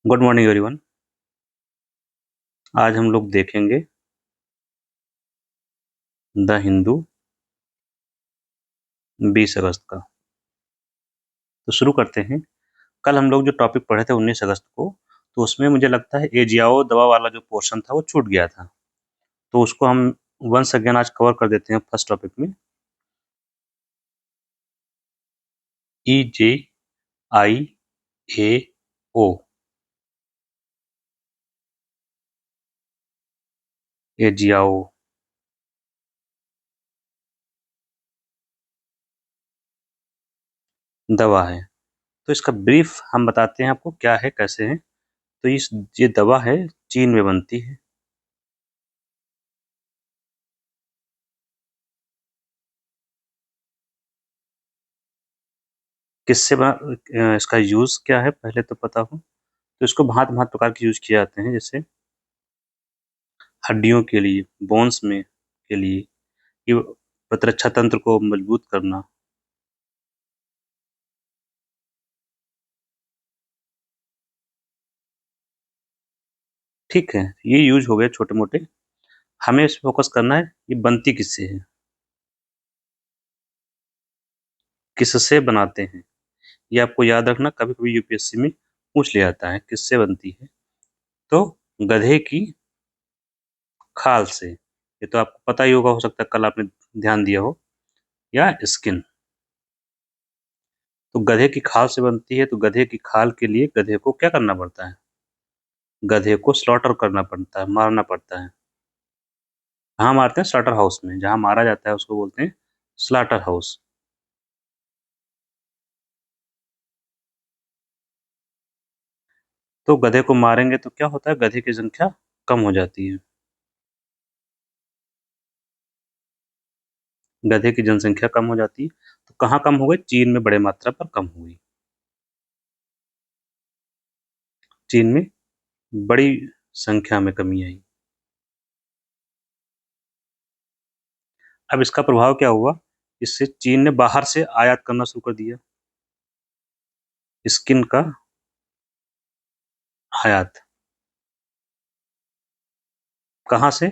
Good morning everyone. आज हम लोग देखेंगे द हिंदू 20 अगस्त का। तो शुरू करते हैं। कल हम लोग जो टॉपिक पढ़े थे 19 अगस्त को, तो उसमें मुझे लगता है एजियाओ दवा वाला जो पोर्शन था वो छूट गया था। तो उसको हम वंस अगेन आज कवर कर देते हैं फर्स्ट टॉपिक में। EJIAO एजियाओ दवा है। तो इसका ब्रीफ हम बताते हैं आपको क्या है कैसे है। तो ये दवा है, चीन में बनती है। किससे बना, इसका यूज क्या है पहले तो पता हो। तो इसको भांत भांत प्रकार के यूज किए जाते हैं, जैसे हड्डियों के लिए, बोन्स में के लिए, कि प्रतिरक्षा तंत्र को मजबूत करना। ठीक है, ये यूज हो गए छोटे मोटे। हमें इस फोकस करना है ये बनती किससे है, किससे बनाते हैं। ये आपको याद रखना, कभी कभी यूपीएससी में पूछ लिया जाता है किससे बनती है। तो गधे की खाल से, ये तो आपको पता ही होगा, हो सकता है कल आपने ध्यान दिया हो, या स्किन। तो गधे की खाल से बनती है। तो गधे की खाल के लिए गधे को क्या करना पड़ता है, गधे को स्लॉटर करना पड़ता है, मारना पड़ता है। कहाँ मारते हैं, स्लॉटर हाउस में। जहाँ मारा जाता है उसको बोलते हैं स्लॉटर हाउस। तो गधे को मारेंगे तो क्या होता है, गधे की संख्या कम हो जाती है। गधे की जनसंख्या कम हो जाती है। तो कहाँ कम हो गई, चीन में बड़े मात्रा पर कम हो गई। चीन में बड़ी संख्या में कमी आई। अब इसका प्रभाव क्या हुआ, इससे चीन ने बाहर से आयात करना शुरू कर दिया, स्किन का आयात। कहाँ से,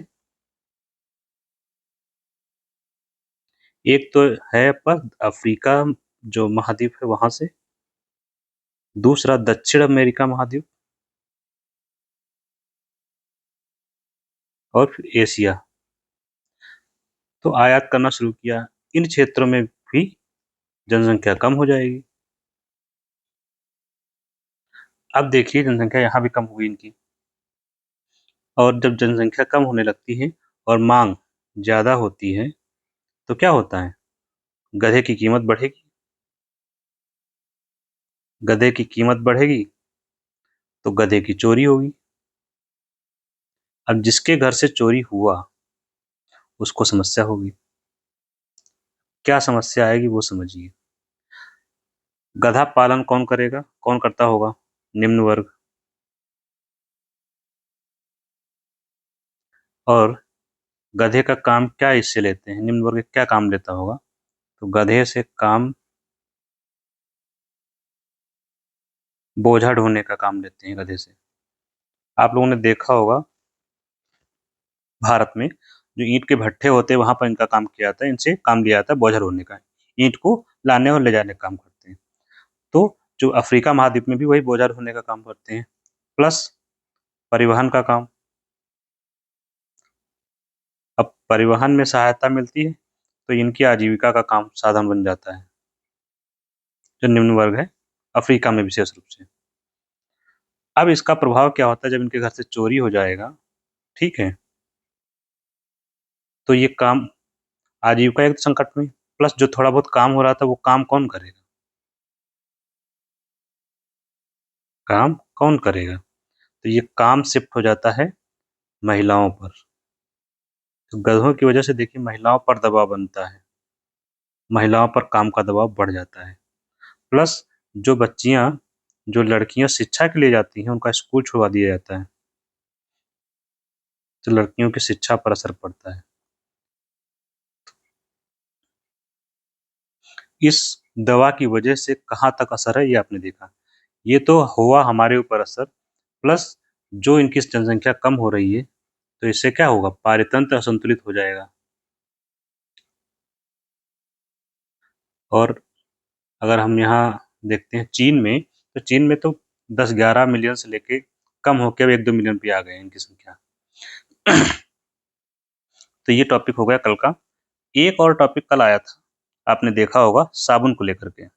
एक तो है पर अफ्रीका जो महाद्वीप है वहां से, दूसरा दक्षिण अमेरिका महाद्वीप, और फिर एशिया। तो आयात करना शुरू किया। इन क्षेत्रों में भी जनसंख्या कम हो जाएगी। अब देखिए जनसंख्या यहाँ भी कम हुई इनकी। और जब जनसंख्या कम होने लगती है और मांग ज्यादा होती है, तो क्या होता है, गधे की कीमत बढ़ेगी। गधे की कीमत बढ़ेगी तो गधे की चोरी होगी। अब जिसके घर से चोरी हुआ उसको समस्या होगी। क्या समस्या आएगी वो समझिए। गधा पालन कौन करेगा, कौन करता होगा, निम्न वर्ग। और गधे का काम क्या इससे लेते हैं, निम्न वर्ग क्या काम लेता होगा। तो गधे से काम बोझा ढोने का काम लेते हैं गधे से। आप लोगों ने देखा होगा भारत में जो ईंट के भट्ठे होते हैं वहां पर इनका काम किया जाता है, इनसे काम लिया जाता है बोझा ढोने का। ईंट को लाने और ले जाने का काम करते हैं। तो जो अफ्रीका महाद्वीप में भी वही बोझा ढोने का काम करते हैं, प्लस परिवहन का काम। अब परिवहन में सहायता मिलती है तो इनकी आजीविका का काम साधन बन जाता है, जो निम्न वर्ग है अफ्रीका में विशेष रूप से। अब इसका प्रभाव क्या होता है, जब इनके घर से चोरी हो जाएगा, ठीक है, तो ये काम, आजीविका एक संकट में, प्लस जो थोड़ा बहुत काम हो रहा था वो काम कौन करेगा, काम कौन करेगा। तो ये काम शिफ्ट हो जाता है महिलाओं पर। तो गधों की वजह से देखिए महिलाओं पर दबाव बनता है, महिलाओं पर काम का दबाव बढ़ जाता है। प्लस जो बच्चियां, जो लड़कियां शिक्षा के लिए जाती हैं उनका स्कूल छुड़वा दिया जाता है। तो लड़कियों की शिक्षा पर असर पड़ता है। इस दवा की वजह से कहाँ तक असर है ये आपने देखा। ये तो हुआ हमारे ऊपर असर, प्लस जो इनकी जनसंख्या कम हो रही है, तो इससे क्या होगा, पारतंत्र असंतुलित हो जाएगा। और अगर हम यहाँ देखते हैं चीन में, तो चीन में तो 10-11 मिलियन से लेके कम होकर अब 1-2 मिलियन पे आ गए हैं इनकी संख्या। तो ये टॉपिक हो गया कल का। एक और टॉपिक कल आया था, आपने देखा होगा, साबुन को लेकर के,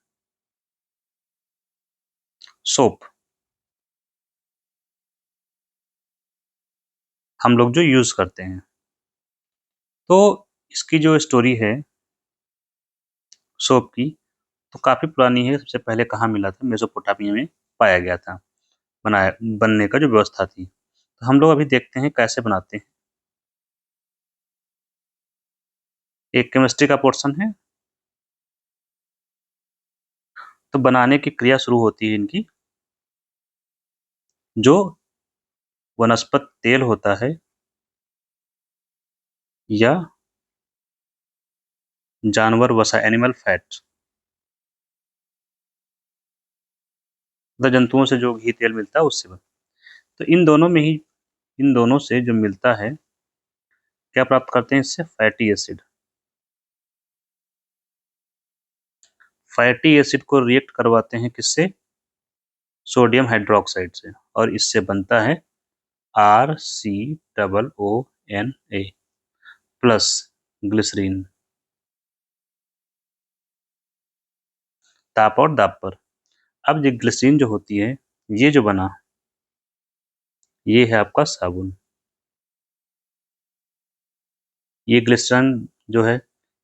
सोप, हम लोग जो यूज करते हैं। तो इसकी जो स्टोरी है सोप की, तो काफी पुरानी है। सबसे पहले कहाँ मिला था, मेसोपोटामिया में पाया गया था, बनाया बनने का जो व्यवस्था थी। तो हम लोग अभी देखते हैं कैसे बनाते हैं। एक केमिस्ट्री का पोर्शन है, तो बनाने की क्रिया शुरू होती है इनकी। जो वनस्पत तेल होता है या जानवर वसा, एनिमल फैट, मतलब जंतुओं से जो घी तेल मिलता है उससे तो इन दोनों में ही, इन दोनों से जो मिलता है, क्या प्राप्त करते हैं इससे, फैटी एसिड। फैटी एसिड को रिएक्ट करवाते हैं किससे, सोडियम हाइड्रोक्साइड से, और इससे बनता है RCOONA प्लस ग्लिसरीन। ताप और दाब पर। अब ये ग्लिसरीन जो होती है, ये जो बना, ये है आपका साबुन। ये ग्लिसरीन जो है,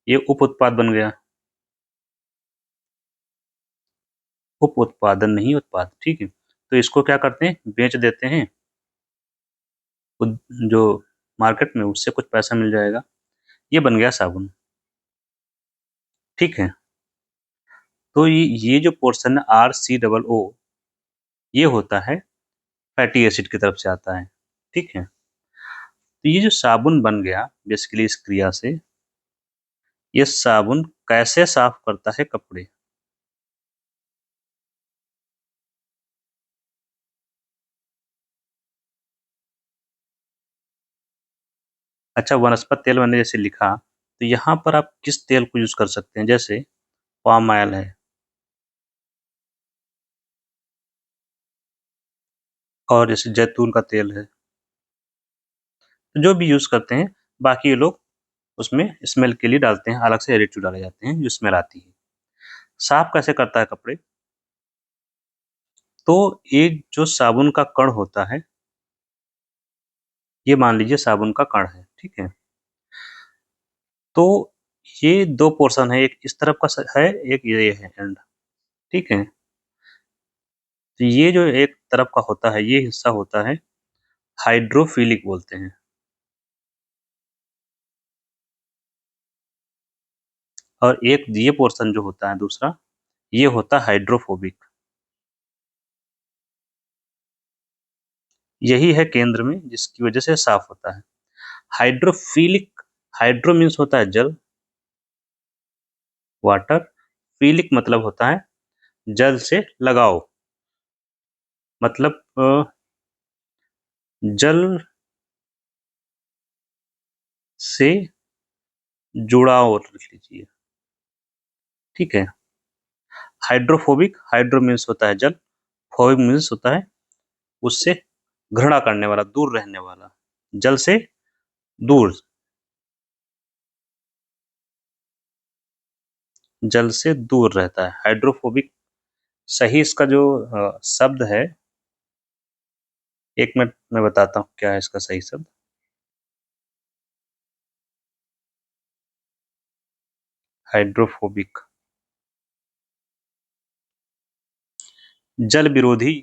ये उप उत्पाद बन गया, उप उत्पादन नहीं उत्पाद, ठीक है। तो इसको क्या करते हैं, बेच देते हैं जो मार्केट में, उससे कुछ पैसा मिल जाएगा। ये बन गया साबुन, ठीक है। तो ये जो पोर्शन है RCOO, ये होता है फैटी एसिड की तरफ से आता है, ठीक है। तो ये जो साबुन बन गया बेसिकली इस क्रिया से, ये साबुन कैसे साफ करता है कपड़े। अच्छा, वनस्पत तेल मैंने जैसे लिखा, तो यहाँ पर आप किस तेल को यूज कर सकते हैं, जैसे पाम ऑयल है, और जैसे जैतून का तेल है, तो जो भी यूज करते हैं। बाकी ये लोग उसमें स्मेल के लिए डालते हैं, अलग से एडिटिव डाले जाते हैं जो स्मेल आती है। साफ कैसे करता है कपड़े, तो एक जो साबुन का कण होता है, ये मान लीजिए साबुन का कण है, ठीक है। तो ये दो पोर्शन है, एक इस तरफ का है, एक ये है एंड, ठीक है। तो ये जो एक तरफ का होता है, ये हिस्सा होता है हाइड्रोफिलिक बोलते हैं, और एक ये पोर्शन जो होता है दूसरा, ये होता है हाइड्रोफोबिक। यही है केंद्र में, जिसकी वजह से साफ होता है। हाइड्रोफिलिक, हाइड्रो मीन्स होता है जल, वाटर, फीलिक मतलब होता है जल से लगाव, मतलब जल से जुड़ाव लिख लीजिए, ठीक है। हाइड्रोफोबिक, हाइड्रो मीन्स होता है जल, फोबिक मीन्स होता है उससे घृणा करने वाला, दूर रहने वाला, जल से दूर, जल से दूर रहता है हाइड्रोफोबिक। सही इसका जो शब्द है, एक मिनट मैं बताता हूँ क्या है इसका सही शब्द। हाइड्रोफोबिक, जल विरोधी,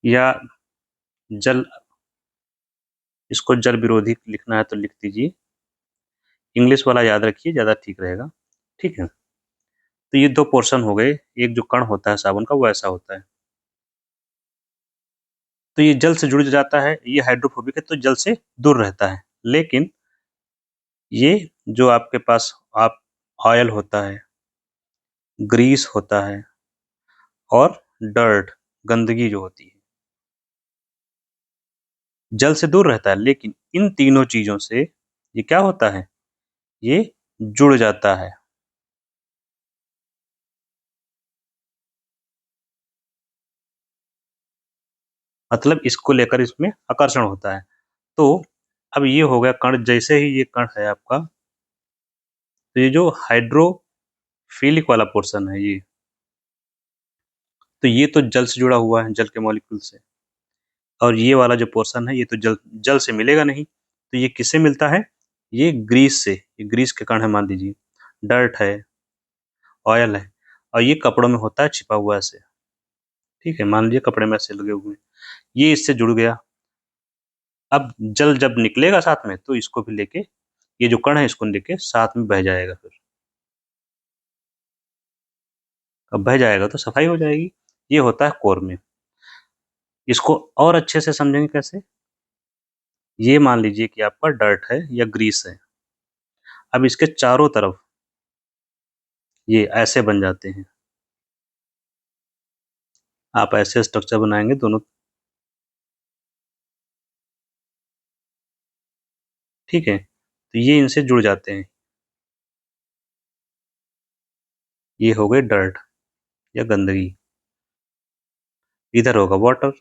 या जल, इसको जल विरोधी लिखना है तो लिख दीजिए, इंग्लिश वाला याद रखिए, ज्यादा ठीक रहेगा, ठीक है। तो ये दो पोर्शन हो गए, एक जो कण होता है साबुन का वो ऐसा होता है, तो ये जल से जुड़ जाता है, ये हाइड्रोफोबिक है तो जल से दूर रहता है। लेकिन ये जो आपके पास आप ऑयल होता है, ग्रीस होता है, और डर्ट, गंदगी जो होती है, जल से दूर रहता है, लेकिन इन तीनों चीजों से ये क्या होता है, ये जुड़ जाता है। मतलब इसको लेकर इसमें आकर्षण होता है। तो अब ये हो गया कण, जैसे ही ये कण है आपका, तो ये जो हाइड्रोफिलिक वाला पोर्शन है ये, तो ये तो जल से जुड़ा हुआ है, जल के मॉलिक्यूल से। और ये वाला जो पोर्शन है ये तो जल जल से मिलेगा नहीं, तो ये किससे मिलता है, ये ग्रीस से, ये ग्रीस के कण है मान लीजिए, डर्ट है, ऑयल है, और ये कपड़ों में होता है छिपा हुआ ऐसे, ठीक है, मान लीजिए कपड़े में ऐसे लगे हुए हैं, ये इससे जुड़ गया। अब जल जब निकलेगा साथ में तो इसको भी लेके, ये जो कण है इसको लेके साथ में बह जाएगा, फिर अब बह जाएगा तो सफाई हो जाएगी। ये होता है कोर में। इसको और अच्छे से समझेंगे कैसे, ये मान लीजिए कि आपका डर्ट है या ग्रीस है, अब इसके चारों तरफ ये ऐसे बन जाते हैं, आप ऐसे स्ट्रक्चर बनाएंगे दोनों, ठीक है, तो ये इनसे जुड़ जाते हैं, ये हो गए डर्ट या गंदगी। इधर होगा वाटर,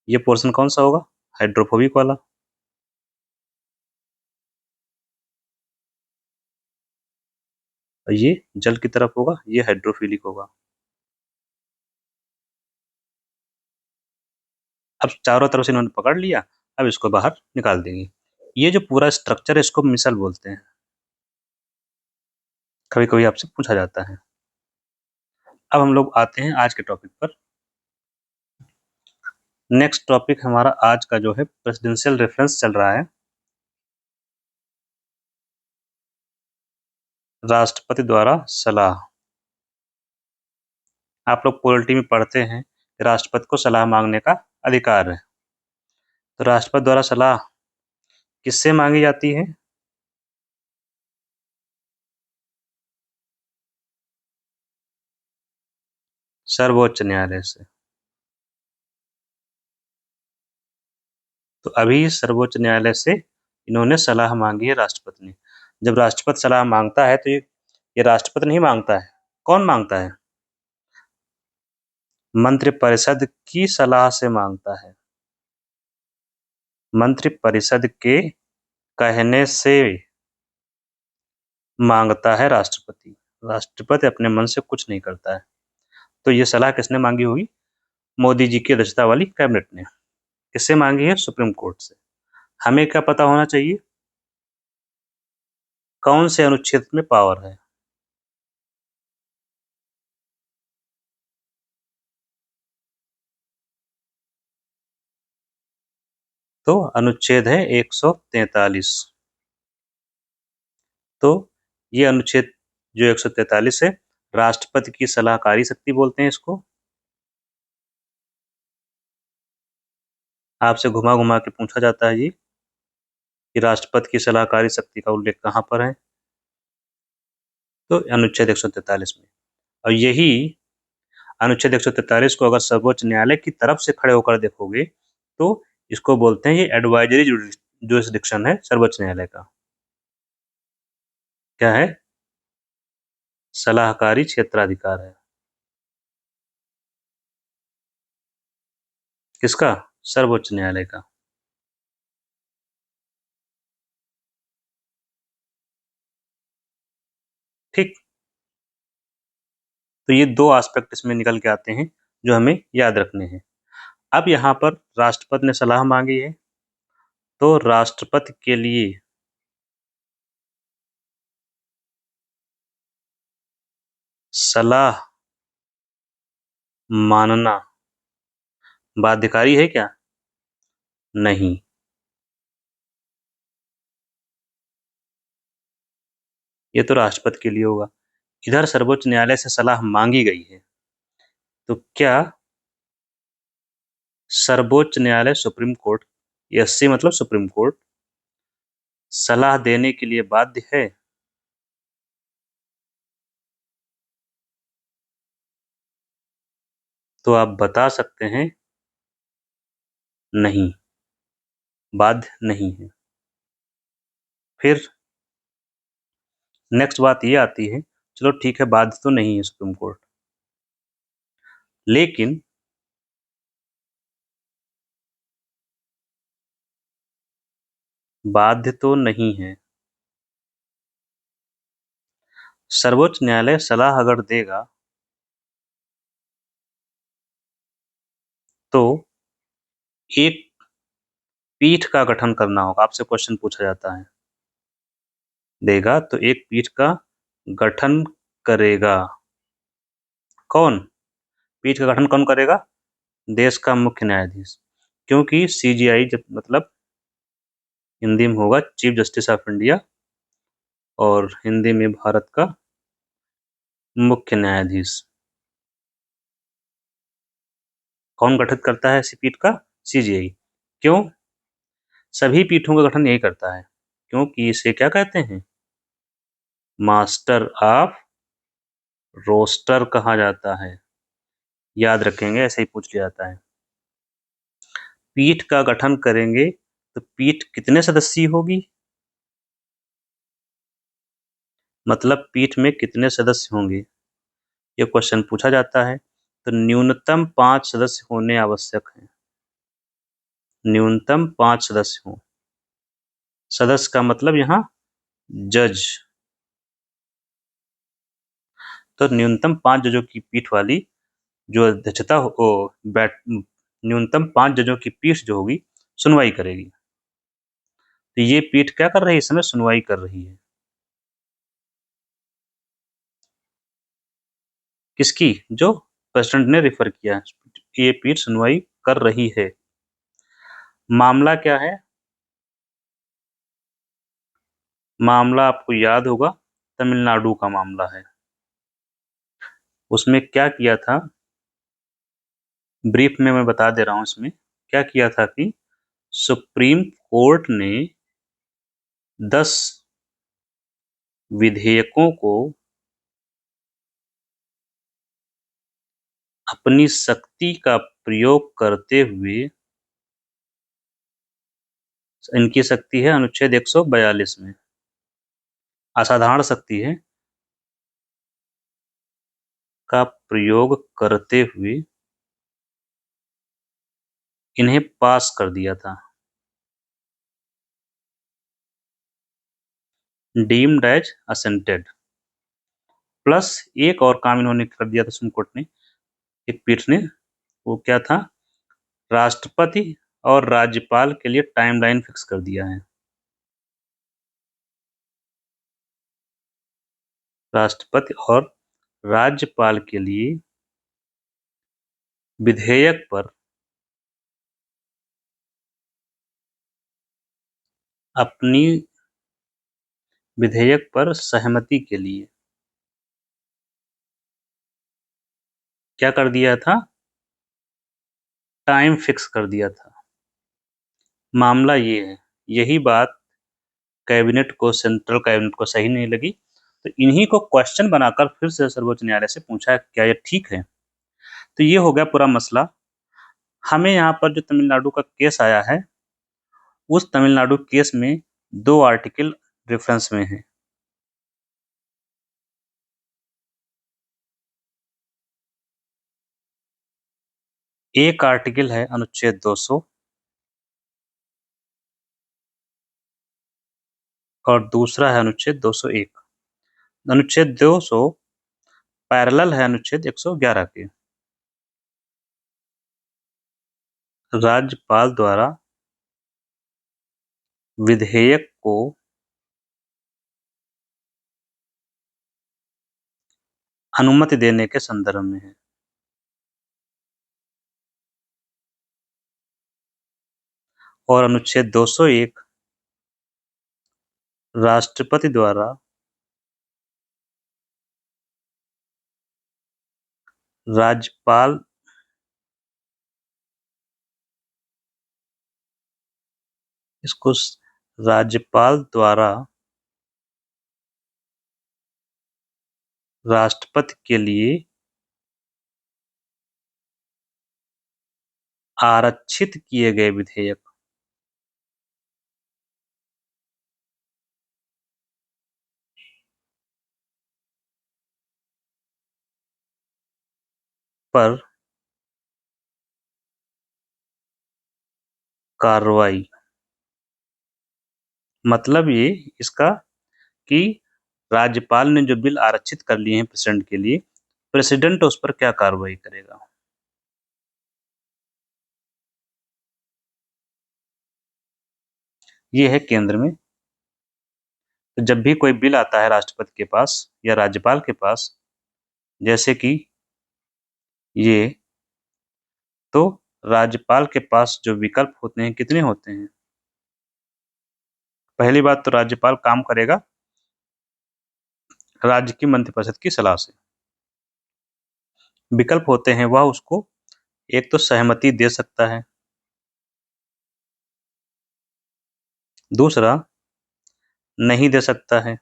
ये पोर्शन कौन सा होगा, हाइड्रोफोबिक वाला, और ये जल की तरफ होगा, ये हाइड्रोफिलिक होगा। अब चारों तरफ से इन्होंने पकड़ लिया, अब इसको बाहर निकाल देंगे। ये जो पूरा स्ट्रक्चर है इसको मिसल बोलते हैं, कभी कभी आपसे पूछा जाता है। अब हम लोग आते हैं आज के टॉपिक पर। नेक्स्ट टॉपिक हमारा आज का जो है प्रेसिडेंशियल रेफरेंस चल रहा है, राष्ट्रपति द्वारा सलाह। आप लोग पॉलिटी में पढ़ते हैं कि राष्ट्रपति को सलाह मांगने का अधिकार है, तो राष्ट्रपति द्वारा सलाह किससे मांगी जाती है, सर्वोच्च न्यायालय से। तो अभी सर्वोच्च न्यायालय से इन्होंने सलाह मांगी है राष्ट्रपति ने। जब राष्ट्रपति सलाह मांगता है तो ये राष्ट्रपति नहीं मांगता है, कौन मांगता है, मंत्रिपरिषद की सलाह से मांगता है, मंत्रिपरिषद के कहने से मांगता है राष्ट्रपति। राष्ट्रपति अपने मन से कुछ नहीं करता है। तो ये सलाह किसने मांगी होगी, मोदी जी की अध्यक्षता वाली कैबिनेट ने। किससे मांगी है, सुप्रीम कोर्ट से। हमें क्या पता होना चाहिए, कौन से अनुच्छेद में पावर है, तो अनुच्छेद है 143। तो ये अनुच्छेद जो 143 है, राष्ट्रपति की सलाहकारी शक्ति बोलते हैं इसको। आपसे घुमा घुमा के पूछा जाता है ये कि राष्ट्रपति की सलाहकारी शक्ति का उल्लेख कहाँ पर है, तो अनुच्छेद 143 में। और यही अनुच्छेद 143 को अगर सर्वोच्च न्यायालय की तरफ से खड़े होकर देखोगे तो इसको बोलते हैं, ये एडवाइजरी जुरिस्डिक्शन है सर्वोच्च न्यायालय का। क्या है, सलाहकारी क्षेत्राधिकार है, किसका, सर्वोच्च न्यायालय का। ठीक, तो ये दो एस्पेक्ट इसमें निकल के आते हैं जो हमें याद रखने हैं। अब यहाँ पर राष्ट्रपति ने सलाह मांगी है, तो राष्ट्रपति के लिए सलाह मानना बाध्यकारी है क्या, नहीं। ये तो राष्ट्रपति के लिए होगा। इधर सर्वोच्च न्यायालय से सलाह मांगी गई है, तो क्या सर्वोच्च न्यायालय सुप्रीम कोर्ट, एससी मतलब सुप्रीम कोर्ट, सलाह देने के लिए बाध्य है, तो आप बता सकते हैं नहीं, बाध्य नहीं है। फिर नेक्स्ट बात ये आती है, चलो ठीक है, बाध्य तो नहीं है सुप्रीम कोर्ट, लेकिन बाध्य तो नहीं है। सर्वोच्च न्यायालय सलाह अगर देगा तो एक पीठ का गठन करना होगा। आपसे क्वेश्चन पूछा जाता है, देगा तो एक पीठ का गठन करेगा। कौन? पीठ का गठन कौन करेगा? देश का मुख्य न्यायाधीश, क्योंकि सीजीआई जब मतलब हिंदी में होगा चीफ जस्टिस ऑफ इंडिया और हिंदी में भारत का मुख्य न्यायाधीश। कौन गठित करता है इसी पीठ का? सीजीआई। क्यों? सभी पीठों का गठन यही करता है, क्योंकि इसे क्या कहते हैं? मास्टर ऑफ रोस्टर कहा जाता है। याद रखेंगे, ऐसे ही पूछ लिया जाता है। पीठ का गठन करेंगे तो पीठ कितने सदस्यीय होगी, मतलब पीठ में कितने सदस्य होंगे, ये क्वेश्चन पूछा जाता है। तो न्यूनतम 5 सदस्य होने आवश्यक हैं। न्यूनतम 5 सदस्य हों। सदस्य का मतलब यहाँ जज। तो न्यूनतम 5 जजों की पीठ वाली जो अध्यक्षता हो न्यूनतम 5 जजों की पीठ जो होगी सुनवाई करेगी। तो ये पीठ क्या कर रही है? इस समय सुनवाई कर रही है। किसकी? जो प्रेसिडेंट ने रेफर किया, ये पीठ सुनवाई कर रही है। मामला क्या है? मामला आपको याद होगा, तमिलनाडु का मामला है। उसमें क्या किया था, ब्रीफ में मैं बता दे रहा हूं। इसमें क्या किया था कि सुप्रीम कोर्ट ने 10 विधेयकों को अपनी शक्ति का प्रयोग करते हुए, इनकी शक्ति है अनुच्छेद 142 में, असाधारण शक्ति है, का प्रयोग करते हुए इन्हें पास कर दिया था। Deemed as assented. प्लस एक और काम इन्होंने कर दिया था सुप्रीम कोर्ट ने, एक पीठ ने, वो क्या था? राष्ट्रपति और राज्यपाल के लिए टाइमलाइन फिक्स कर दिया है। राष्ट्रपति और राज्यपाल के लिए विधेयक पर अपनी विधेयक पर सहमति के लिए क्या कर दिया था? टाइम फिक्स कर दिया था। मामला ये है, यही बात कैबिनेट को, सेंट्रल कैबिनेट को सही नहीं लगी, तो इन्हीं को क्वेश्चन बनाकर फिर से सर्वोच्च न्यायालय से पूछा क्या ये ठीक है। तो ये हो गया पूरा मसला। हमें यहाँ पर जो तमिलनाडु का केस आया है, उस तमिलनाडु केस में 2 आर्टिकल रेफरेंस में है। एक आर्टिकल है अनुच्छेद 200 और दूसरा है अनुच्छेद 201। अनुच्छेद 200 पैरेलल है अनुच्छेद 111 के। राज्यपाल द्वारा विधेयक को अनुमति देने के संदर्भ में है। और अनुच्छेद 201 राष्ट्रपति द्वारा राज्यपाल इसको राज्यपाल द्वारा राष्ट्रपति के लिए आरक्षित किए गए विधेयक पर कार्रवाई। मतलब ये इसका कि राज्यपाल ने जो बिल आरक्षित कर लिए हैं प्रेसिडेंट के लिए, प्रेसिडेंट उस पर क्या कार्रवाई करेगा। ये है केंद्र में। तो जब भी कोई बिल आता है राष्ट्रपति के पास या राज्यपाल के पास, जैसे कि ये, तो राज्यपाल के पास जो विकल्प होते हैं कितने होते हैं। पहली बात तो राज्यपाल काम करेगा राज्य की मंत्रिपरिषद की सलाह से। विकल्प होते हैं वह उसको एक तो सहमति दे सकता है, दूसरा नहीं दे सकता है,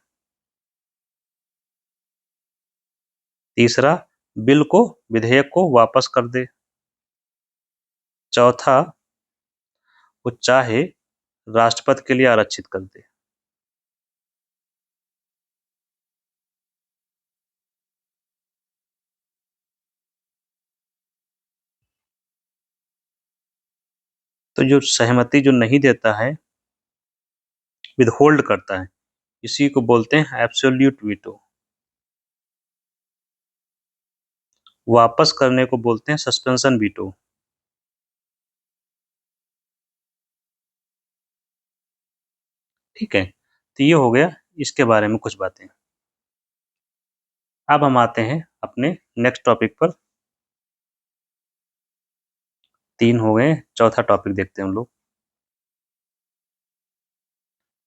तीसरा बिल को विधेयक को वापस कर दे, चौथा वो चाहे राष्ट्रपति के लिए आरक्षित कर दे। तो जो सहमति जो नहीं देता है, विदहोल्ड करता है, इसी को बोलते हैं एब्सोल्यूट वीटो। वापस करने को बोलते हैं सस्पेंशन वीटो। ठीक है, तो ये हो गया इसके बारे में कुछ बातें। अब हम आते हैं अपने नेक्स्ट टॉपिक पर। 3 हो गए, चौथा टॉपिक देखते हैं हम लोग।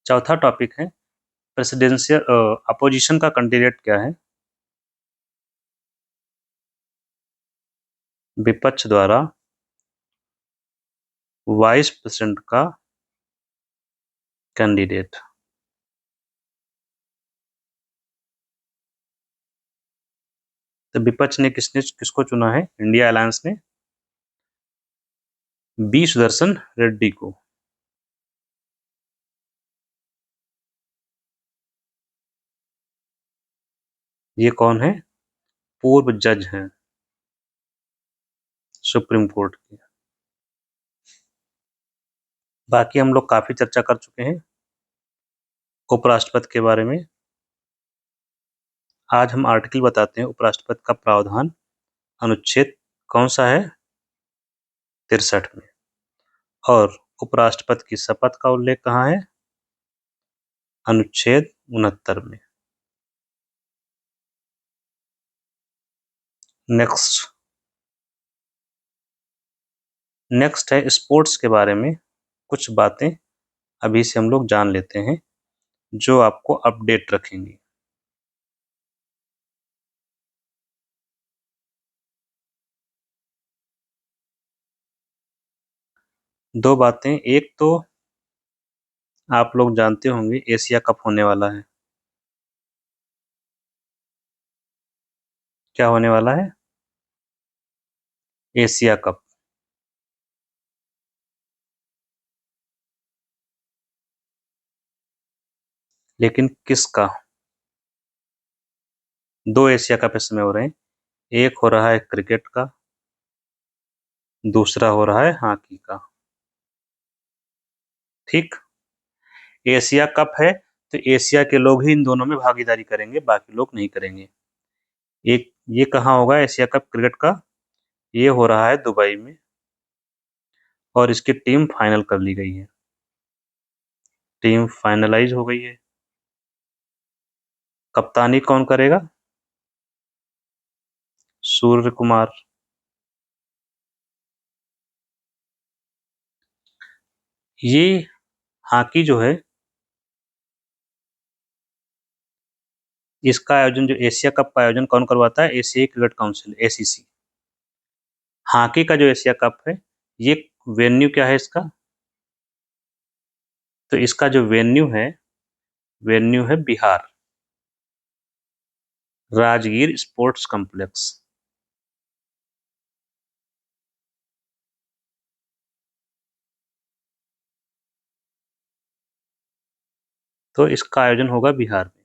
चौथा टॉपिक है प्रेसिडेंशियल अपोजिशन का कैंडिडेट क्या है। विपक्ष द्वारा वाइस प्रेसिडेंट का कैंडिडेट। तो विपक्ष ने किसको चुना है, इंडिया अलायंस ने बी सुदर्शन रेड्डी को। ये कौन है, पूर्व जज हैं सुप्रीम कोर्ट के। बाकी हम लोग काफी चर्चा कर चुके हैं उपराष्ट्रपति के बारे में। आज हम आर्टिकल बताते हैं उपराष्ट्रपति का प्रावधान अनुच्छेद कौन सा है, 63 में। और उपराष्ट्रपति की शपथ का उल्लेख कहाँ है, अनुच्छेद 69 में। नेक्स्ट है स्पोर्ट्स के बारे में कुछ बातें अभी से हम लोग जान लेते हैं जो आपको अपडेट रखेंगी। दो बातें, एक तो आप लोग जानते होंगे एशिया कप होने वाला है। क्या होने वाला है, एशिया कप। लेकिन किसका, 2 एशिया कप इस समय हो रहे हैं। एक हो रहा है क्रिकेट का, दूसरा हो रहा है हॉकी का। ठीक, एशिया कप है तो एशिया के लोग ही इन दोनों में भागीदारी करेंगे, बाकी लोग नहीं करेंगे। एक ये कहाँ होगा एशिया कप क्रिकेट का, ये हो रहा है दुबई में, और इसकी टीम फाइनल कर ली गई है, टीम फाइनलाइज हो गई है। कप्तानी कौन करेगा, सूर्य कुमार। ये हॉकी जो है, इसका आयोजन, जो एशिया कप का आयोजन कौन करवाता है, एशियाई क्रिकेट काउंसिल, एसीसी। हॉकी का जो एशिया कप है, ये वेन्यू क्या है इसका, तो इसका जो वेन्यू है बिहार, राजगीर स्पोर्ट्स कॉम्प्लेक्स। तो इसका आयोजन होगा बिहार में।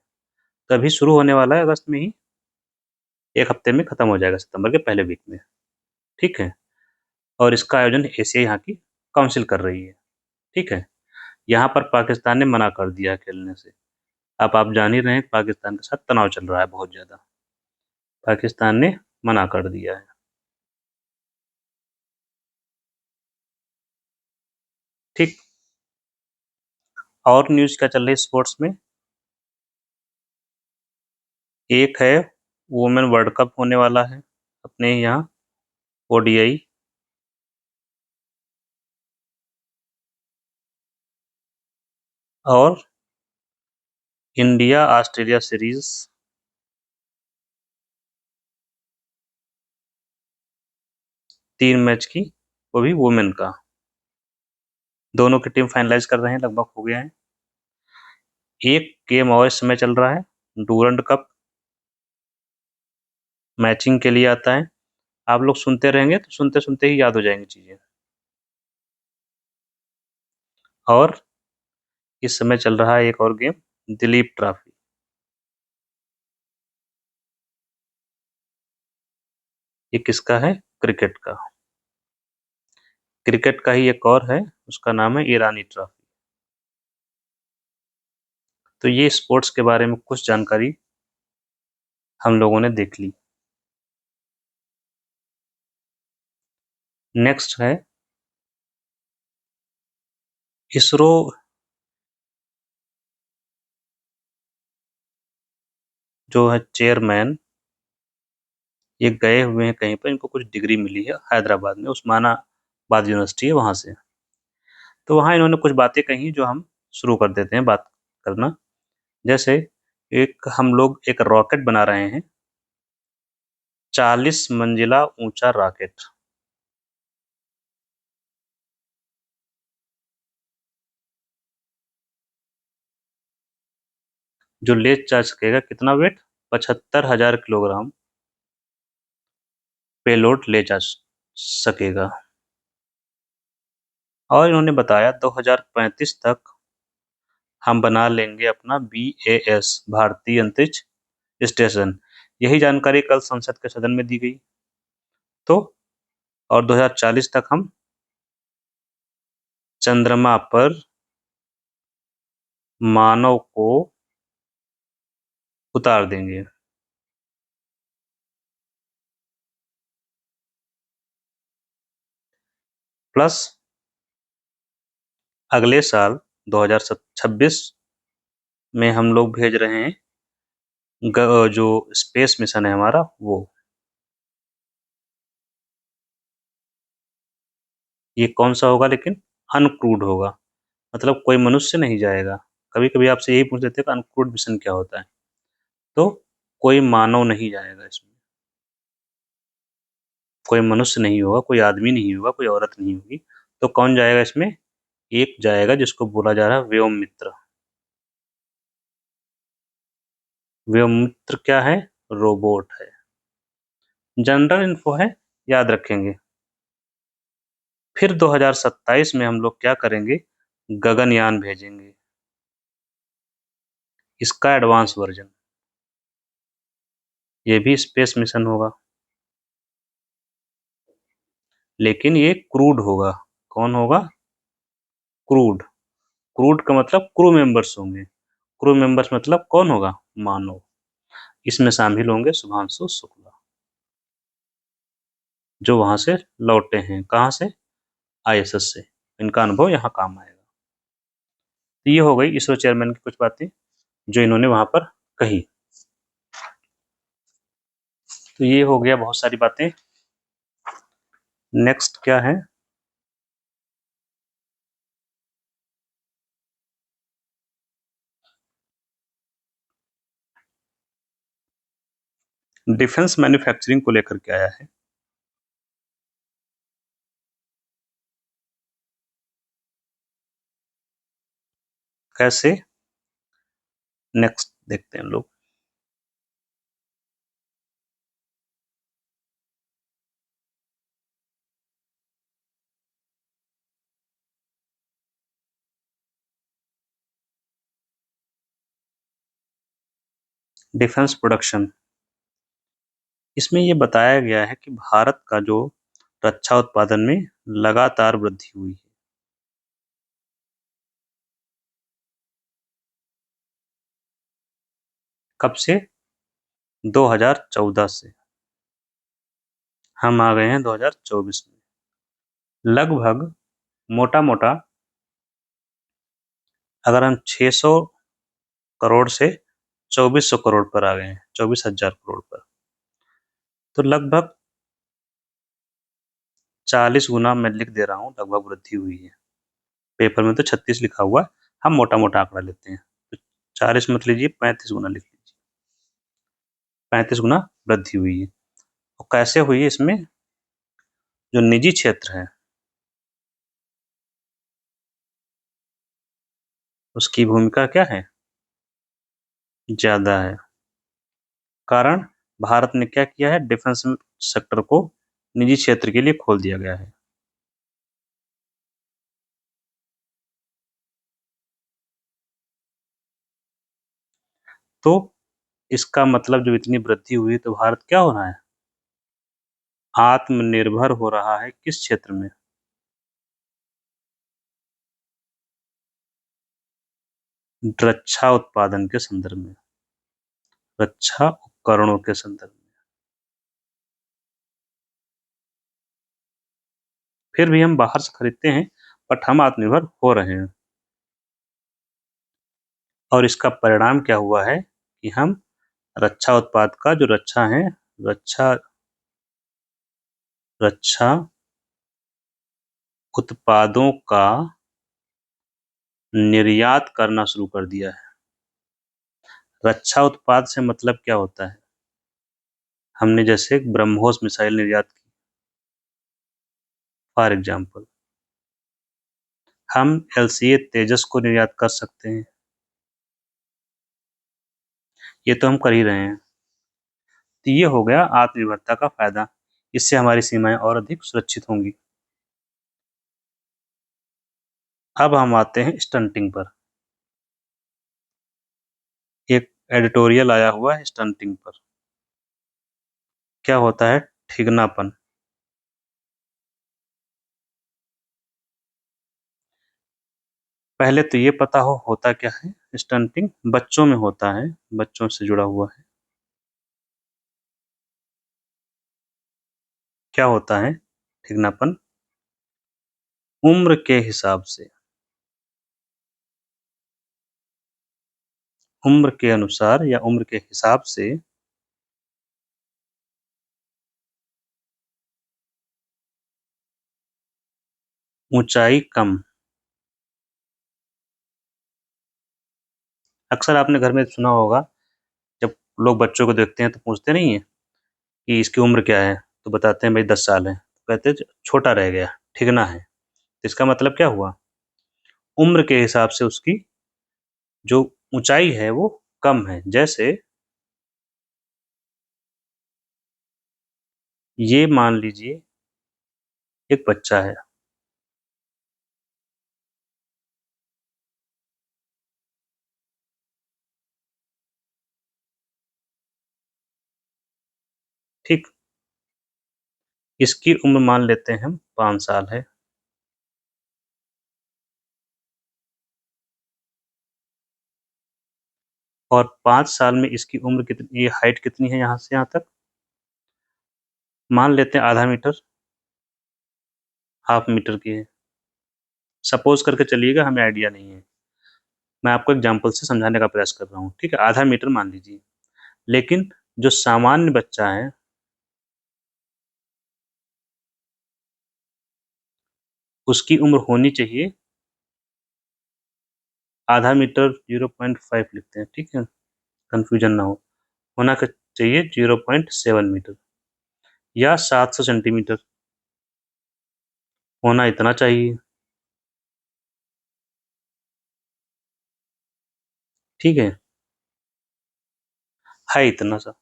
तो अभी शुरू होने वाला है अगस्त में ही, 1 हफ्ते में खत्म हो जाएगा सितंबर के पहले वीक में, ठीक है? और इसका आयोजन एशिया यहाँ की काउंसिल कर रही है, ठीक है? यहाँ पर पाकिस्तान ने मना कर दिया है खेलने से। अब आप जान ही रहे हैं पाकिस्तान के साथ तनाव चल रहा है बहुत ज़्यादा। पाकिस्तान ने मना कर दिया है। ठीक। और न्यूज़ क्या चल रही है स्पोर्ट्स में? एक है वुमेन वर्ल्ड कप होने वाला है अपने यहाँ, ओडीआई। और इंडिया ऑस्ट्रेलिया सीरीज 3 मैच की, वो भी वुमेन का। दोनों की टीम फाइनलाइज कर रहे हैं, लगभग हो गया है। एक गेम और इस समय चल रहा है, डूरंड कप, मैचिंग के लिए आता है। आप लोग सुनते रहेंगे तो सुनते सुनते ही याद हो जाएंगी चीज़ें। और इस समय चल रहा है एक और गेम, दिलीप ट्रॉफी। ये किसका है? क्रिकेट का। क्रिकेट का ही एक और है, उसका नाम है ईरानी ट्रॉफी। तो ये स्पोर्ट्स के बारे में कुछ जानकारी हम लोगों ने देख ली। नेक्स्ट है इसरो। जो है चेयरमैन, ये गए हुए हैं कहीं पर, इनको कुछ डिग्री मिली है हैदराबाद में, उस्मानाबाद यूनिवर्सिटी है वहाँ से। तो वहाँ इन्होंने कुछ बातें कही जो हम शुरू कर देते हैं बात करना। जैसे एक हम लोग एक रॉकेट बना रहे हैं, 40 मंजिला ऊंचा रॉकेट। जो ले जा सकेगा कितना वेट? 75,000 किलोग्राम पेलोड ले जा सकेगा। और इन्होंने बताया 2035 तक हम बना लेंगे अपना BAS, भारतीय अंतरिक्ष स्टेशन। यही जानकारी कल संसद के सदन में दी गई। तो और 2040 तक हम चंद्रमा पर मानव को उतार देंगे। प्लस अगले साल 2026 में हम लोग भेज रहे हैं जो स्पेस मिशन है हमारा, वो। ये कौन सा होगा लेकिन? अनक्रूड होगा, मतलब कोई मनुष्य नहीं जाएगा। कभी कभी आपसे यही पूछ लेते हैं कि अनक्रूड मिशन क्या होता है। तो कोई मानव नहीं जाएगा इसमें, कोई मनुष्य नहीं होगा, कोई आदमी नहीं होगा, कोई औरत नहीं होगी। तो कौन जाएगा इसमें? एक जाएगा जिसको बोला जा रहा है व्योम मित्र। व्योम मित्र क्या है? रोबोट है। जनरल इन्फो है, याद रखेंगे। फिर 2027 में हम लोग क्या करेंगे? गगनयान भेजेंगे, इसका एडवांस वर्जन। ये भी स्पेस मिशन होगा, लेकिन ये क्रूड होगा। कौन होगा? क्रूड। क्रूड का मतलब क्रू मेंबर्स होंगे। क्रू मेंबर्स मतलब कौन होगा? मानव। इसमें शामिल होंगे शुभांशु शुक्ला, जो वहां से लौटे हैं। कहाँ से? ISS से। इनका अनुभव यहाँ काम आएगा। तो ये हो गई इसरो चेयरमैन की कुछ बातें जो इन्होंने वहां पर कही। तो ये हो गया बहुत सारी बातें। नेक्स्ट क्या है? डिफेंस मैन्युफैक्चरिंग को लेकर के आया है। कैसे? नेक्स्ट देखते हैं लोग। डिफेंस प्रोडक्शन, इसमें ये बताया गया है कि भारत का जो रक्षा उत्पादन में लगातार वृद्धि हुई है। कब से? 2014 से। हम आ गए हैं 2024 में। लगभग मोटा-मोटा अगर हम 600 करोड़ से 2400 करोड़ पर आ गए हैं, 24,000 करोड़ पर, तो लगभग 40 गुना मैं लिख दे रहा हूँ, लगभग वृद्धि हुई है। पेपर में तो 36 लिखा हुआ है, हम मोटा-मोटा आंकड़ा लेते हैं। तो 40 मत लीजिए, 35 गुना लिख लीजिए। 35 गुना वृद्धि हुई है। और कैसे हुई है? इसमें जो निजी क्षेत्र है, उसकी भूमिका क्या है? ज़्यादा है। कारण भारत ने क्या किया है? डिफेंस सेक्टर को निजी क्षेत्र के लिए खोल दिया गया है। तो इसका मतलब जब इतनी वृद्धि हुई तो भारत क्या हो रहा है? आत्मनिर्भर हो रहा है। किस क्षेत्र में? रक्षा उत्पादन के संदर्भ में, रक्षा उपकरणों के संदर्भ में। फिर भी हम बाहर से खरीदते हैं, बट हम आत्मनिर्भर हो रहे हैं। और इसका परिणाम क्या हुआ है कि हम रक्षा उत्पाद का जो रक्षा है, रक्षा रक्षा उत्पादों का निर्यात करना शुरू कर दिया है। रक्षा उत्पाद से मतलब क्या होता है? हमने जैसे ब्रह्मोस मिसाइल निर्यात की, फॉर एग्जाम्पल। हम LCA तेजस को निर्यात कर सकते हैं। ये तो हम कर ही रहे हैं। तो ये हो गया आत्मनिर्भरता का फायदा। इससे हमारी सीमाएं और अधिक सुरक्षित होंगी। अब हम आते हैं स्टंटिंग पर। एक एडिटोरियल आया हुआ है स्टंटिंग पर। क्या होता है? ठिगनापन। पहले तो ये पता हो होता क्या है। स्टंटिंग बच्चों में होता है, बच्चों से जुड़ा हुआ है। क्या होता है ठिगनापन? उम्र के हिसाब से, उम्र के अनुसार या उम्र के हिसाब से ऊंचाई कम। अक्सर आपने घर में सुना होगा, जब लोग बच्चों को देखते हैं तो पूछते नहीं है कि इसकी उम्र क्या है, तो बताते हैं भाई 10 साल है, तो कहते हैं छोटा रह गया, ठिगना है। तो इसका मतलब क्या हुआ? उम्र के हिसाब से उसकी जो ऊंचाई है वो कम है। जैसे ये मान लीजिए एक बच्चा है, ठीक। इसकी उम्र मान लेते हैं हम 5 साल है। और 5 साल में इसकी उम्र कितनी, ये हाइट कितनी है यहाँ से यहाँ तक? मान लेते हैं आधा मीटर, हाफ मीटर की है। सपोज करके चलिएगा, हमें आइडिया नहीं है, मैं आपको एग्जांपल से समझाने का प्रयास कर रहा हूँ, ठीक है? आधा मीटर मान लीजिए। लेकिन जो सामान्य बच्चा है, उसकी उम्र होनी चाहिए आधा मीटर, 0.5 लिखते हैं, ठीक है, कंफ्यूजन ना हो। होना चाहिए 0.7 मीटर या 700 सेंटीमीटर, होना इतना चाहिए, ठीक है? है इतना सा।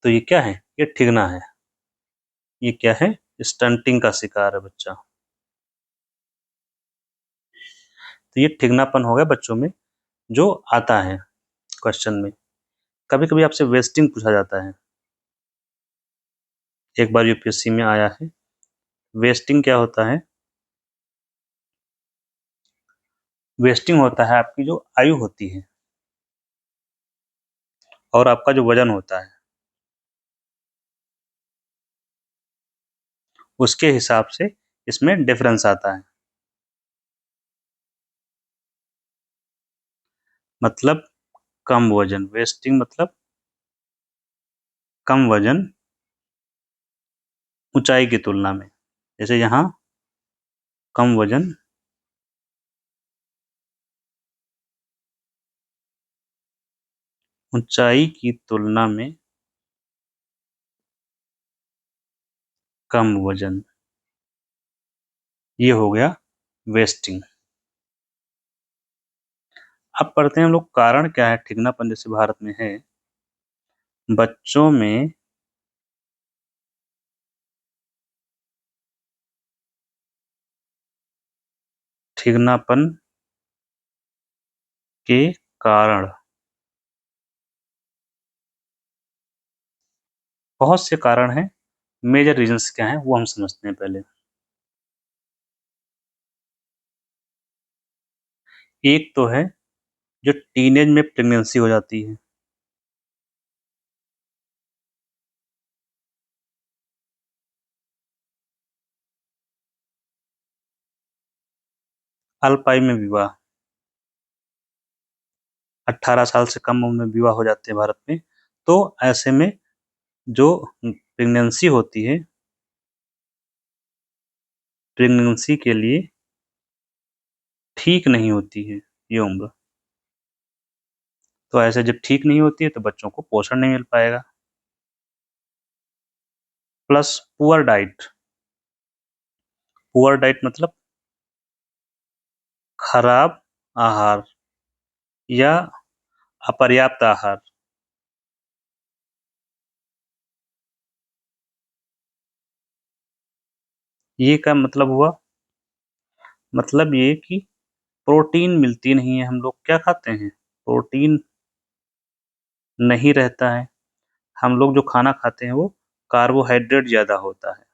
तो ये क्या है? ये ठिगना है। ये क्या है? स्टंटिंग का शिकार है बच्चा। तो ये ठिगनापन हो गया बच्चों में जो आता है क्वेश्चन में। कभी कभी आपसे वेस्टिंग पूछा जाता है, एक बार यूपीएससी में आया है। वेस्टिंग क्या होता है? वेस्टिंग होता है आपकी जो आयु होती है और आपका जो वजन होता है, उसके हिसाब से इसमें डिफरेंस आता है। मतलब कम वजन, वेस्टिंग मतलब कम वजन ऊंचाई की तुलना में। जैसे यहाँ कम वजन ऊंचाई की तुलना में कम वजन, ये हो गया वेस्टिंग। अब पढ़ते हैं हम लोग कारण क्या है ठिगनापन जैसे भारत में है। बच्चों में ठिगनापन के कारण, बहुत से कारण हैं। मेजर रीजंस क्या हैं वो हम समझते हैं पहले। एक तो है जो टीनेज में प्रेगनेंसी हो जाती है, अल्प आयु में विवाह, 18 साल से कम उम्र में विवाह हो जाते हैं भारत में। तो ऐसे में जो प्रेगनेंसी होती है, प्रेगनेंसी के लिए ठीक नहीं होती है ये उम्र। तो ऐसे जब ठीक नहीं होती है तो बच्चों को पोषण नहीं मिल पाएगा। Plus poor diet, poor diet मतलब खराब आहार या अपर्याप्त आहार। ये क्या मतलब हुआ? मतलब ये कि प्रोटीन मिलती नहीं है। हम लोग क्या खाते हैं? प्रोटीन नहीं रहता है। हम लोग जो खाना खाते हैं वो कार्बोहाइड्रेट ज़्यादा होता है।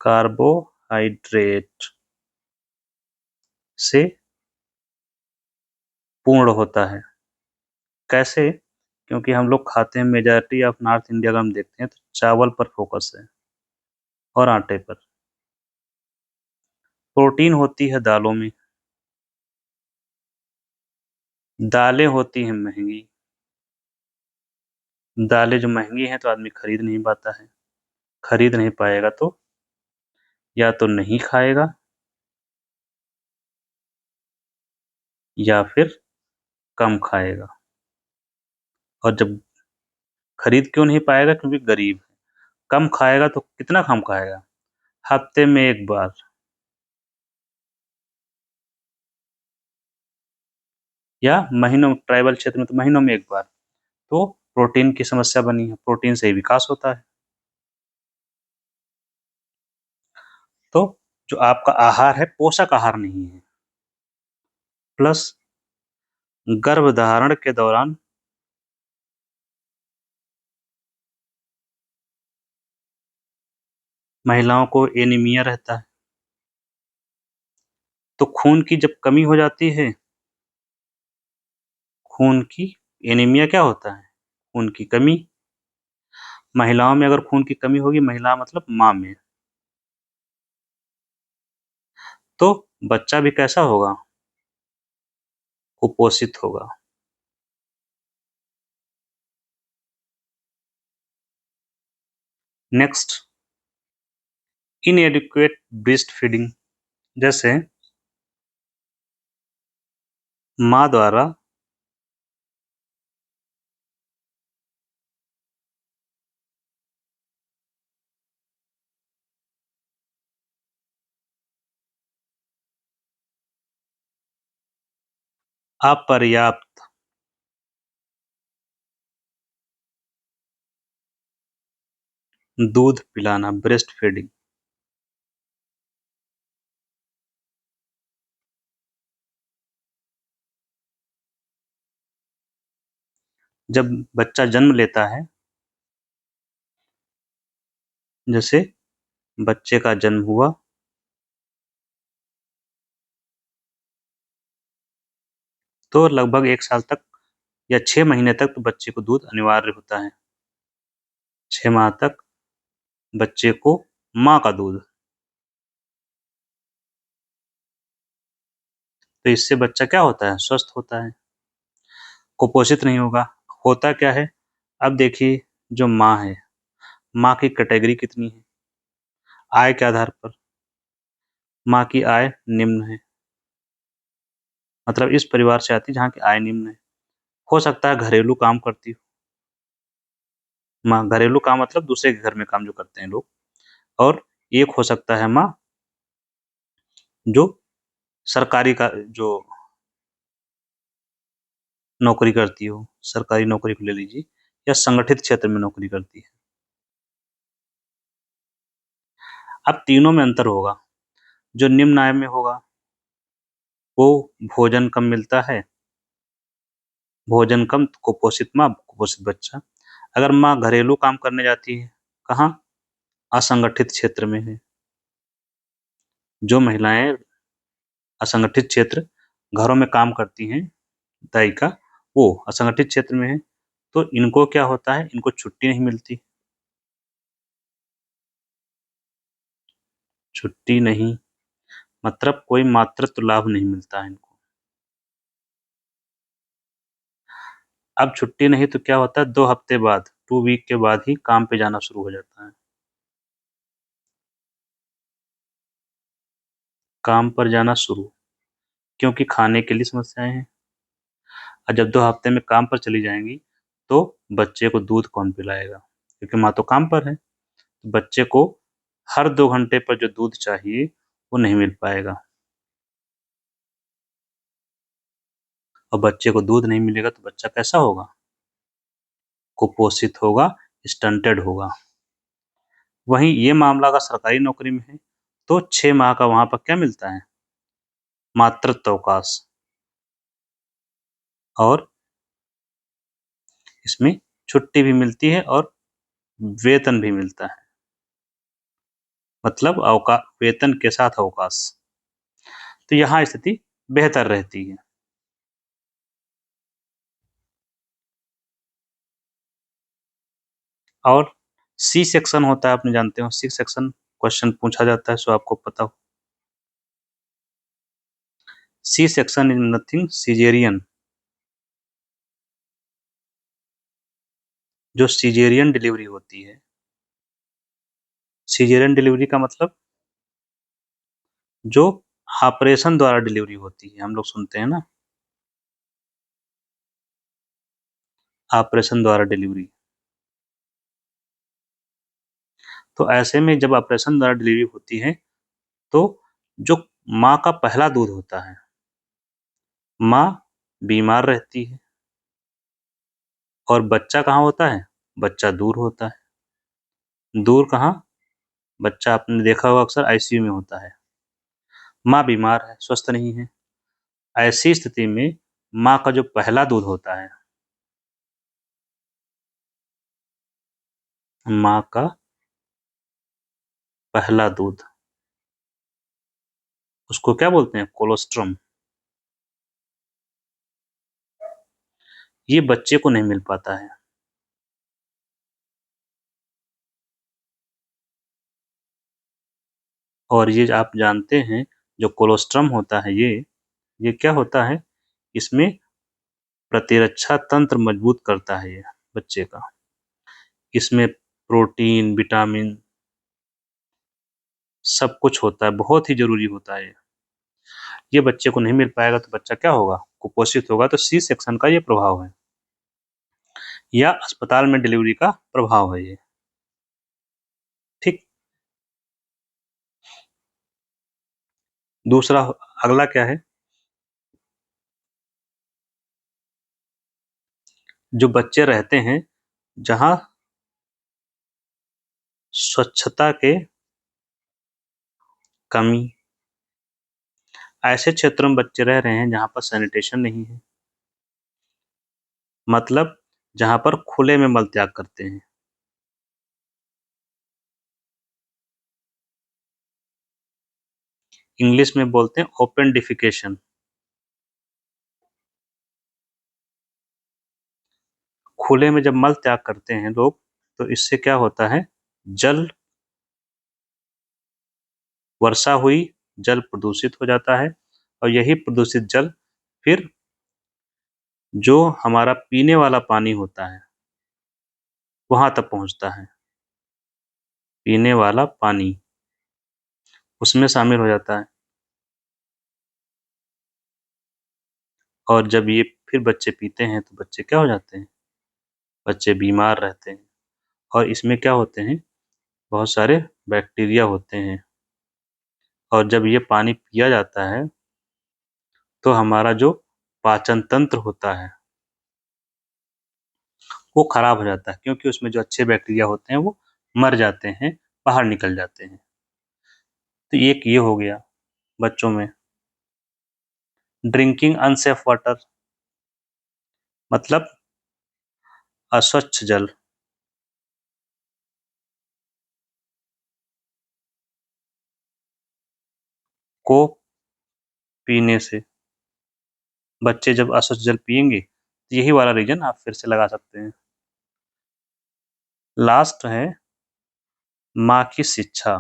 कार्बोहाइड्रेट से पूर्ण होता है। कैसे? क्योंकि हम लोग खाते हैं, मेजॉरिटी ऑफ नॉर्थ इंडिया का हम देखते हैं तो चावल पर फोकस है और आटे पर। प्रोटीन होती है दालों में, दालें होती हैं महंगी। दालें जो महंगी हैं तो आदमी खरीद नहीं पाता है। खरीद नहीं पाएगा तो या तो नहीं खाएगा या फिर कम खाएगा। और जब खरीद क्यों नहीं पाएगा? क्योंकि गरीब है। कम खाएगा तो कितना कम खाएगा? हफ्ते में एक बार या महीनों, ट्राइबल क्षेत्र में तो महीनों में एक बार। तो प्रोटीन की समस्या बनी है, प्रोटीन से ही विकास होता है। तो जो आपका आहार है पोषक आहार नहीं है। प्लस गर्भधारण के दौरान महिलाओं को एनीमिया रहता है। तो खून की जब कमी हो जाती है, खून की एनीमिया क्या होता है? खून की कमी। महिलाओं में अगर खून की कमी होगी, महिला मतलब माँ में, तो बच्चा भी कैसा होगा? कुपोषित होगा। Next, इनएडिक्वेट breast feeding. जैसे माँ द्वारा अपर्याप्त दूध पिलाना, ब्रेस्ट फीडिंग। जब बच्चा जन्म लेता है, जैसे बच्चे का जन्म हुआ, तो लगभग 1 साल तक या 6 महीने तक तो बच्चे को दूध अनिवार्य होता है। 6 माह तक बच्चे को माँ का दूध, तो इससे बच्चा क्या होता है? स्वस्थ होता है, कुपोषित नहीं होगा। होता क्या है? अब देखिए, जो माँ है, माँ की कैटेगरी कितनी है? आय के आधार पर माँ की आय निम्न है, मतलब इस परिवार से आती है जहाँ की आय निम्न है। हो सकता है घरेलू काम करती हो माँ, घरेलू काम मतलब दूसरे के घर में काम जो करते हैं लोग, और एक हो सकता है माँ जो सरकारी का जो नौकरी करती हो, सरकारी नौकरी को ले लीजिए, या संगठित क्षेत्र में नौकरी करती है। अब तीनों में अंतर होगा। जो निम्न आय में होगा वो भोजन कम मिलता है, भोजन कम, तो कुपोषित माँ, कुपोषित बच्चा। अगर माँ घरेलू काम करने जाती है, कहाँ? असंगठित क्षेत्र में है। जो महिलाएं असंगठित क्षेत्र, घरों में काम करती हैं, दायिका, वो असंगठित क्षेत्र में है, तो इनको क्या होता है? इनको छुट्टी नहीं मिलती। छुट्टी नहीं, मतलब कोई मातृत्व लाभ नहीं मिलता है इनको। अब छुट्टी नहीं तो क्या होता है? 2 हफ्ते बाद, 2 वीक के बाद ही काम पे जाना शुरू हो जाता है। काम पर जाना शुरू, क्योंकि खाने के लिए समस्याएं हैं। और जब 2 हफ्ते में काम पर चली जाएंगी, तो बच्चे को दूध कौन पिलाएगा? क्योंकि माँ तो काम पर है। तो बच्चे को हर 2 घंटे पर जो दूध चाहिए, वो नहीं मिल पाएगा। और बच्चे को दूध नहीं मिलेगा तो बच्चा कैसा होगा? कुपोषित होगा, स्टंटेड होगा। वहीं ये मामला अगर सरकारी नौकरी में है, तो 6 माह का वहाँ पर क्या मिलता है? मातृत्व अवकाश। और इसमें छुट्टी भी मिलती है और वेतन भी मिलता है, मतलब वेतन के साथ अवकाश। तो यहाँ स्थिति बेहतर रहती है। और सी सेक्शन होता है, आपने जानते हो, सी सेक्शन क्वेश्चन पूछा जाता है, सो आपको पता हो। C section is nothing, caesarean. जो सीजेरियन डिलीवरी होती है, सीजेरियन डिलीवरी का मतलब जो ऑपरेशन द्वारा डिलीवरी होती है, हम लोग सुनते हैं ना, ऑपरेशन द्वारा डिलीवरी। तो ऐसे में जब ऑपरेशन द्वारा डिलीवरी होती है, तो जो माँ का पहला दूध होता है, माँ बीमार रहती है, और बच्चा कहाँ होता है? बच्चा दूर होता है। दूर कहाँ? बच्चा आपने देखा होगा अक्सर आईसीयू में होता है। माँ बीमार है, स्वस्थ नहीं है। ऐसी स्थिति में माँ का जो पहला दूध होता है, माँ का पहला दूध, उसको क्या बोलते हैं? कोलोस्ट्रम। ये बच्चे को नहीं मिल पाता है। और ये आप जानते हैं, जो कोलोस्ट्रम होता है, ये क्या होता है? इसमें प्रतिरक्षा तंत्र मजबूत करता है ये बच्चे का। इसमें प्रोटीन, विटामिन सब कुछ होता है, बहुत ही जरूरी होता है ये बच्चे को नहीं मिल पाएगा तो बच्चा क्या होगा? कुपोषित होगा। तो सी सेक्शन का ये प्रभाव है, या अस्पताल में डिलीवरी का प्रभाव है ये। ठीक। दूसरा, अगला क्या है? जो बच्चे रहते हैं जहाँ स्वच्छता के कमी, ऐसे क्षेत्रों में बच्चे रह रहे हैं जहाँ पर सैनिटेशन नहीं है, मतलब जहाँ पर खुले में मल त्याग करते हैं। इंग्लिश में बोलते हैं ओपन डिफिकेशन। खुले में जब मल त्याग करते हैं लोग, तो इससे क्या होता है, जल वर्षा हुई, जल प्रदूषित हो जाता है, और यही प्रदूषित जल फिर जो हमारा पीने वाला पानी होता है वहां तक पहुंचता है। पीने वाला पानी उसमें शामिल हो जाता है, और जब ये फिर बच्चे पीते हैं तो बच्चे क्या हो जाते हैं, बच्चे बीमार रहते हैं। और इसमें क्या होते हैं, बहुत सारे बैक्टीरिया होते हैं, और जब ये पानी पिया जाता है तो हमारा जो पाचन तंत्र होता है वो खराब हो जाता है, क्योंकि उसमें जो अच्छे बैक्टीरिया होते हैं वो मर जाते हैं, बाहर निकल जाते हैं। तो एक ये हो गया बच्चों में। ड्रिंकिंग अनसेफ वाटर मतलब अस्वच्छ जल। को पीने से बच्चे जब अस्वच्छ जल पिएंगे तो यही वाला रीजन आप फिर से लगा सकते हैं। लास्ट है माँ की शिक्षा।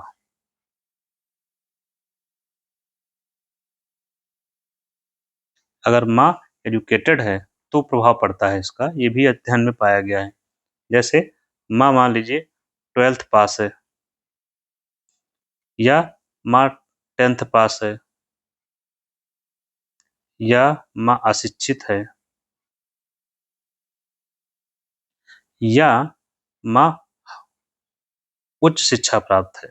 अगर माँ एजुकेटेड है तो प्रभाव पड़ता है इसका, ये भी अध्ययन में पाया गया है। जैसे माँ मान लीजिए 12th पास है, या माँ 10th पास है, या माँ अशिक्षित है, या माँ उच्च शिक्षा प्राप्त है।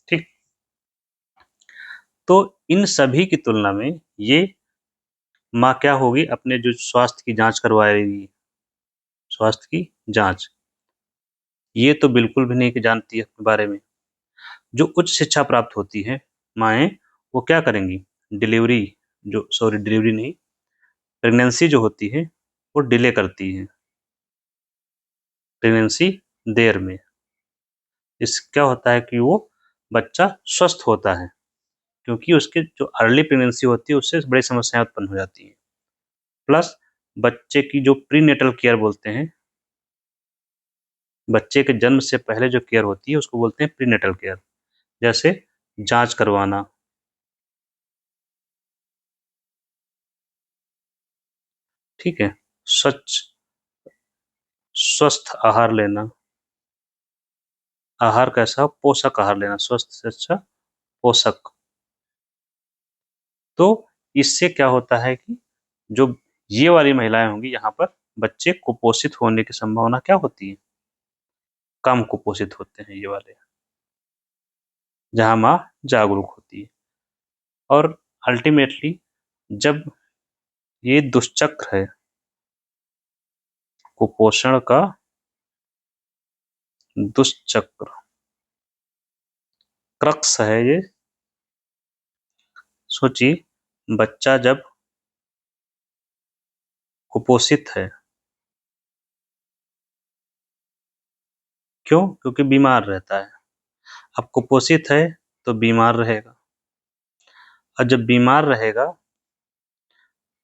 ठीक, तो इन सभी की तुलना में ये माँ क्या होगी, अपने जो स्वास्थ्य की जांच करवाएगी, स्वास्थ्य की जांच, ये तो बिल्कुल भी नहीं जानती है अपने बारे में। जो उच्च शिक्षा प्राप्त होती है माएँ, वो क्या करेंगी, डिलीवरी जो सॉरी डिलीवरी नहीं, प्रेगनेंसी जो होती है वो डिले करती है, प्रेगनेंसी देर में। इस क्या होता है कि वो बच्चा स्वस्थ होता है, क्योंकि उसके जो अर्ली प्रेगनेंसी होती है उससे बड़ी समस्याएं उत्पन्न हो जाती हैं। प्लस बच्चे की जो प्री नेटल केयर बोलते हैं, बच्चे के जन्म से पहले जो केयर होती है उसको बोलते हैं प्री नेटल केयर। जैसे जांच करवाना, ठीक है, स्वच्छ स्वस्थ आहार लेना, आहार कैसा, पोषक आहार लेना, स्वस्थ से अच्छा पोषक। तो इससे क्या होता है कि जो ये वाली महिलाएं होंगी, यहाँ पर बच्चे कुपोषित होने की संभावना क्या होती है, कम कुपोषित होते हैं ये वाले, जहाँ माँ जागरूक होती है। और अल्टीमेटली जब ये दुष्चक्र है कुपोषण का, दुष्चक्र क्रक्स है ये, सोचिए बच्चा जब कुपोषित है, क्यों, क्योंकि बीमार रहता है। अब कुपोषित है तो बीमार रहेगा, और जब बीमार रहेगा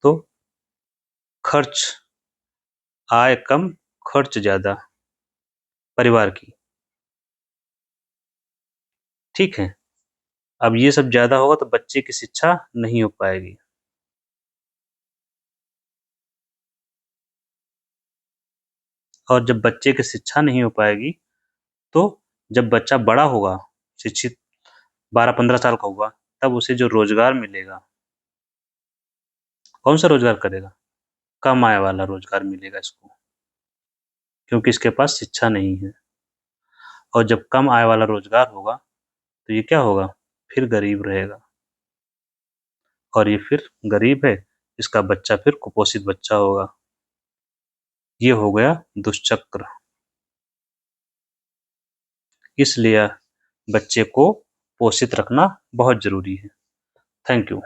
तो खर्च, आय कम खर्च ज्यादा परिवार की, ठीक है। अब ये सब ज्यादा होगा तो बच्चे की शिक्षा नहीं हो पाएगी, और जब बच्चे की शिक्षा नहीं हो पाएगी तो जब बच्चा बड़ा होगा, शिक्षित 12-15 साल का होगा, तब उसे जो रोजगार मिलेगा, कौन सा रोजगार करेगा, कम आय वाला रोजगार मिलेगा इसको, क्योंकि इसके पास शिक्षा नहीं है। और जब कम आय वाला रोजगार होगा तो ये क्या होगा, फिर गरीब रहेगा, और ये फिर गरीब है, इसका बच्चा फिर कुपोषित बच्चा होगा। ये हो गया दुष्चक्र। इसलिए बच्चे को पोषित रखना बहुत जरूरी है। Thank you.